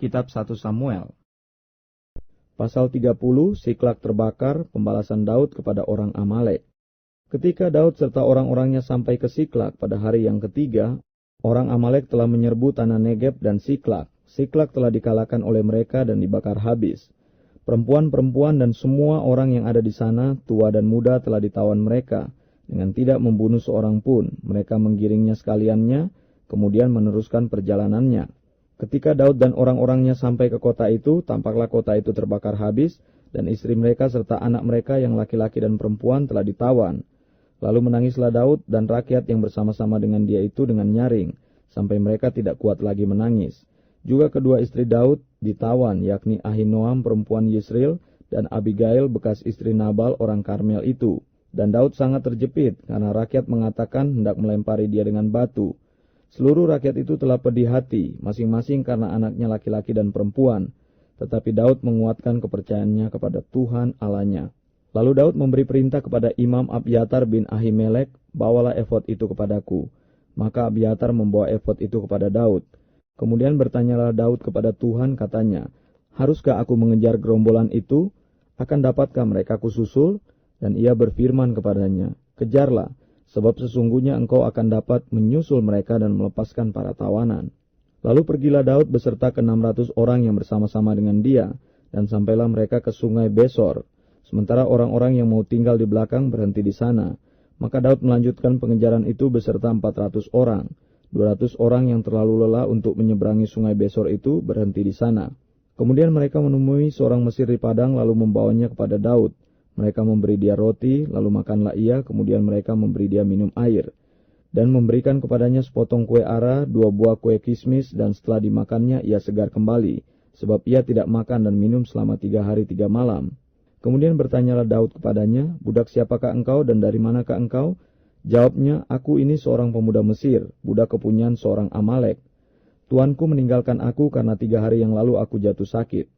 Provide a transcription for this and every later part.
Kitab 1 Samuel. Pasal 30, Siklak terbakar, pembalasan Daud kepada orang Amalek. Ketika Daud serta orang-orangnya sampai ke Siklak pada hari yang ketiga, orang Amalek telah menyerbu tanah Negeb dan Siklak. Siklak telah dikalahkan oleh mereka dan dibakar habis. Perempuan-perempuan dan semua orang yang ada di sana, tua dan muda, telah ditawan mereka, dengan tidak membunuh seorang pun. Mereka menggiringnya sekaliannya, kemudian meneruskan perjalanannya. Ketika Daud dan orang-orangnya sampai ke kota itu, tampaklah kota itu terbakar habis, dan istri mereka serta anak mereka yang laki-laki dan perempuan telah ditawan. Lalu menangislah Daud dan rakyat yang bersama-sama dengan dia itu dengan nyaring, sampai mereka tidak kuat lagi menangis. Juga kedua istri Daud ditawan, yakni Ahinoam perempuan Yisril dan Abigail bekas istri Nabal orang Karmel itu. Dan Daud sangat terjepit, karena rakyat mengatakan hendak melempari dia dengan batu. Seluruh rakyat itu telah pedih hati, masing-masing karena anaknya laki-laki dan perempuan. Tetapi Daud menguatkan kepercayaannya kepada Tuhan Allahnya. Lalu Daud memberi perintah kepada Imam Abiatar bin Ahimelek, bawalah efod itu kepadaku. Maka Abiatar membawa efod itu kepada Daud. Kemudian bertanyalah Daud kepada Tuhan, katanya, haruskah aku mengejar gerombolan itu? Akan dapatkah mereka kususul? Dan ia berfirman kepadanya, kejarlah. Sebab sesungguhnya engkau akan dapat menyusul mereka dan melepaskan para tawanan. Lalu pergilah Daud beserta ke-600 orang yang bersama-sama dengan dia, dan sampailah mereka ke sungai Besor. Sementara orang-orang yang mau tinggal di belakang berhenti di sana. Maka Daud melanjutkan pengejaran itu beserta 400 orang. 200 orang yang terlalu lelah untuk menyeberangi sungai Besor itu berhenti di sana. Kemudian mereka menemui seorang Mesir di padang lalu membawanya kepada Daud. Mereka memberi dia roti, lalu makanlah ia, kemudian mereka memberi dia minum air. Dan memberikan kepadanya sepotong kue ara, 2 buah kue kismis, dan setelah dimakannya ia segar kembali, sebab ia tidak makan dan minum selama 3 hari 3 malam. Kemudian bertanyalah Daud kepadanya, budak siapakah engkau dan dari manakah engkau? Jawabnya, aku ini seorang pemuda Mesir, budak kepunyaan seorang Amalek. Tuanku meninggalkan aku karena 3 hari yang lalu aku jatuh sakit.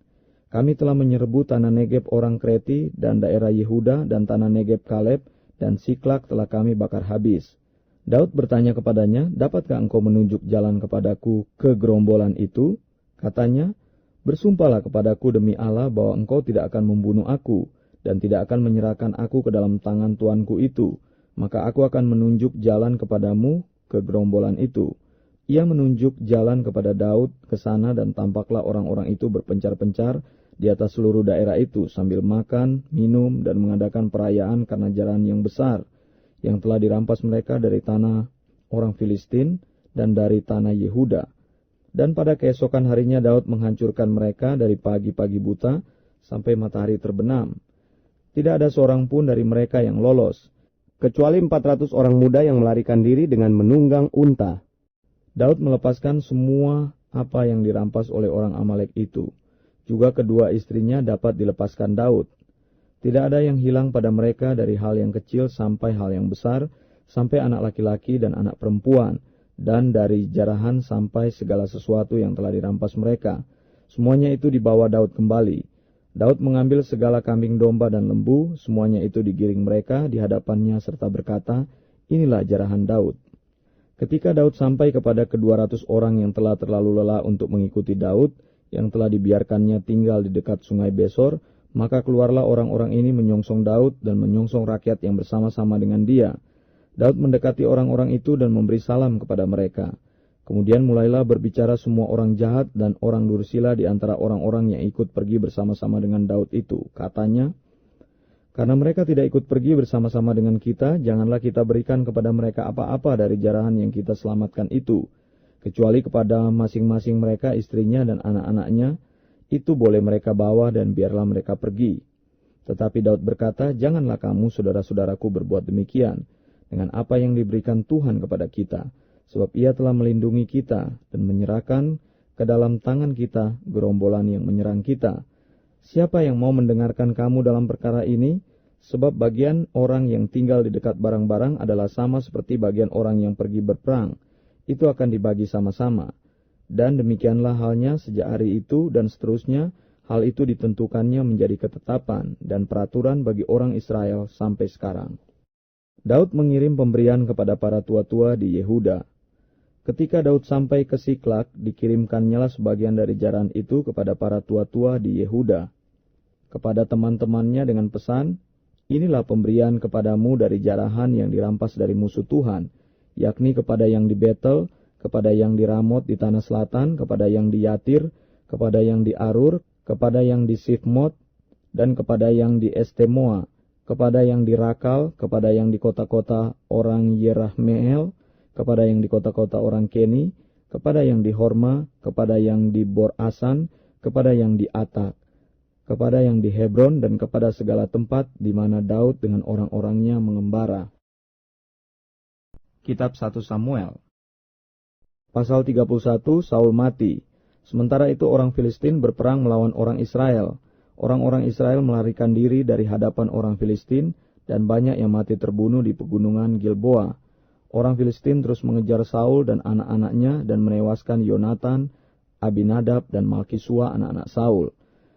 Kami telah menyerbu tanah Negeb orang Kreti dan daerah Yehuda dan tanah Negeb Kaleb dan Siklak telah kami bakar habis. Daud bertanya kepadanya, dapatkah engkau menunjuk jalan kepadaku ke gerombolan itu? Katanya, bersumpahlah kepadaku demi Allah bahwa engkau tidak akan membunuh aku dan tidak akan menyerahkan aku ke dalam tangan tuanku itu. Maka aku akan menunjuk jalan kepadamu ke gerombolan itu. Ia menunjuk jalan kepada Daud ke sana dan tampaklah orang-orang itu berpencar-pencar di atas seluruh daerah itu sambil makan, minum, dan mengadakan perayaan karena jalan yang besar yang telah dirampas mereka dari tanah orang Filistin dan dari tanah Yehuda. Dan pada keesokan harinya Daud menghancurkan mereka dari pagi-pagi buta sampai matahari terbenam. Tidak ada seorang pun dari mereka yang lolos, kecuali 400 orang muda yang melarikan diri dengan menunggang unta. Daud melepaskan semua apa yang dirampas oleh orang Amalek itu. Juga kedua istrinya dapat dilepaskan Daud. Tidak ada yang hilang pada mereka dari hal yang kecil sampai hal yang besar, sampai anak laki-laki dan anak perempuan, dan dari jarahan sampai segala sesuatu yang telah dirampas mereka. Semuanya itu dibawa Daud kembali. Daud mengambil segala kambing domba dan lembu, semuanya itu digiring mereka di hadapannya serta berkata, inilah jarahan Daud. Ketika Daud sampai kepada ke-200 orang yang telah terlalu lelah untuk mengikuti Daud, yang telah dibiarkannya tinggal di dekat sungai Besor, maka keluarlah orang-orang ini menyongsong Daud dan menyongsong rakyat yang bersama-sama dengan dia. Daud mendekati orang-orang itu dan memberi salam kepada mereka. Kemudian mulailah berbicara semua orang jahat dan orang dursila di antara orang-orang yang ikut pergi bersama-sama dengan Daud itu. Katanya, karena mereka tidak ikut pergi bersama-sama dengan kita, janganlah kita berikan kepada mereka apa-apa dari jarahan yang kita selamatkan itu, kecuali kepada masing-masing mereka istrinya dan anak-anaknya, itu boleh mereka bawa dan biarlah mereka pergi. Tetapi Daud berkata, janganlah kamu saudara-saudaraku berbuat demikian, dengan apa yang diberikan Tuhan kepada kita, sebab ia telah melindungi kita dan menyerahkan ke dalam tangan kita gerombolan yang menyerang kita. Siapa yang mau mendengarkan kamu dalam perkara ini? Sebab bagian orang yang tinggal di dekat barang-barang adalah sama seperti bagian orang yang pergi berperang. Itu akan dibagi sama-sama. Dan demikianlah halnya sejak hari itu dan seterusnya, hal itu ditentukannya menjadi ketetapan dan peraturan bagi orang Israel sampai sekarang. Daud mengirim pemberian kepada para tua-tua di Yehuda. Ketika Daud sampai ke Siklak, dikirimkannyalah sebagian dari jarahan itu kepada para tua-tua di Yehuda, kepada teman-temannya dengan pesan, inilah pemberian kepadamu dari jarahan yang dirampas dari musuh Tuhan, yakni kepada yang di Betel, kepada yang di Ramot di tanah selatan, kepada yang di Yatir, kepada yang di Arur, kepada yang di Sifmot, dan kepada yang di Estemoa, kepada yang di Rakal, kepada yang di kota-kota orang Yerahmeel, kepada yang di kota-kota orang Keni, kepada yang di Horma, kepada yang di Bor-Asan, kepada yang di Atak, kepada yang di Hebron, dan kepada segala tempat di mana Daud dengan orang-orangnya mengembara. Kitab 1 Samuel. Pasal 31, Saul mati. Sementara itu orang Filistin berperang melawan orang Israel. Orang-orang Israel melarikan diri dari hadapan orang Filistin, dan banyak yang mati terbunuh di pegunungan Gilboa. Orang Filistin terus mengejar Saul dan anak-anaknya dan menewaskan Yonatan, Abinadab, dan Malkisua anak-anak Saul.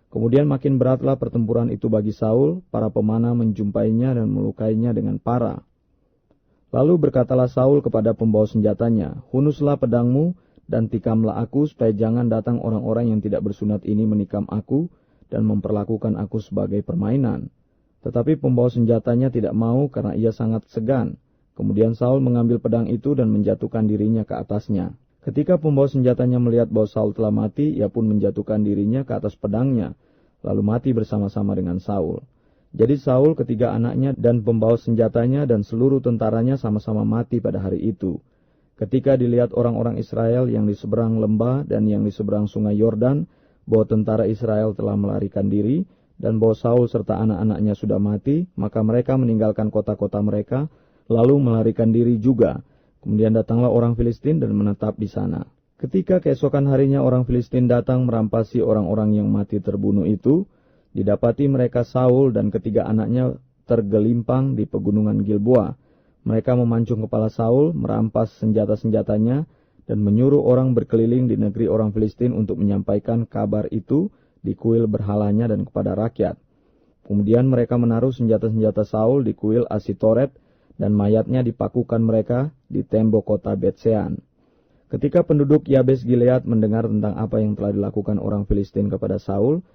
Kemudian makin beratlah pertempuran itu bagi Saul, para pemanah menjumpainya dan melukainya dengan parah. Lalu berkatalah Saul kepada pembawa senjatanya, hunuslah pedangmu dan tikamlah aku, supaya jangan datang orang-orang yang tidak bersunat ini menikam aku dan memperlakukan aku sebagai permainan. Tetapi pembawa senjatanya tidak mau karena ia sangat segan. Kemudian Saul mengambil pedang itu dan menjatuhkan dirinya ke atasnya. Ketika pembawa senjatanya melihat bahwa Saul telah mati, ia pun menjatuhkan dirinya ke atas pedangnya, lalu mati bersama-sama dengan Saul. Jadi Saul, ketiga anaknya, dan pembawa senjatanya dan seluruh tentaranya sama-sama mati pada hari itu. Ketika dilihat orang-orang Israel yang di seberang lembah dan yang di seberang sungai Yordan, bahwa tentara Israel telah melarikan diri, dan bahwa Saul serta anak-anaknya sudah mati, maka mereka meninggalkan kota-kota mereka, lalu melarikan diri juga. Kemudian datanglah orang Filistin dan menetap di sana. Ketika keesokan harinya orang Filistin datang merampasi orang-orang yang mati terbunuh itu, didapati mereka Saul dan ketiga anaknya tergelimpang di pegunungan Gilboa. Mereka memancung kepala Saul, merampas senjata-senjatanya, dan menyuruh orang berkeliling di negeri orang Filistin untuk menyampaikan kabar itu di kuil berhalanya dan kepada rakyat. Kemudian mereka menaruh senjata-senjata Saul di kuil Asitoret, dan mayatnya dipakukan mereka di tembok kota Betsean. Ketika penduduk Yabes Gilead mendengar tentang apa yang telah dilakukan orang Filistin kepada Saul,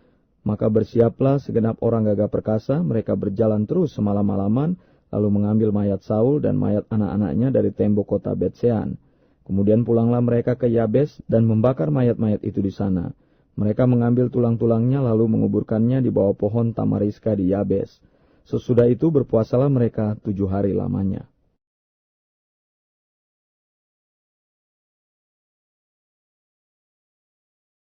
maka bersiaplah segenap orang gagah perkasa, mereka berjalan terus semalam-malaman, lalu mengambil mayat Saul dan mayat anak-anaknya dari tembok kota Betsean. Kemudian pulanglah mereka ke Yabes dan membakar mayat-mayat itu di sana. Mereka mengambil tulang-tulangnya lalu menguburkannya di bawah pohon tamariska di Yabes. Sesudah itu berpuasalah mereka 7 hari lamanya.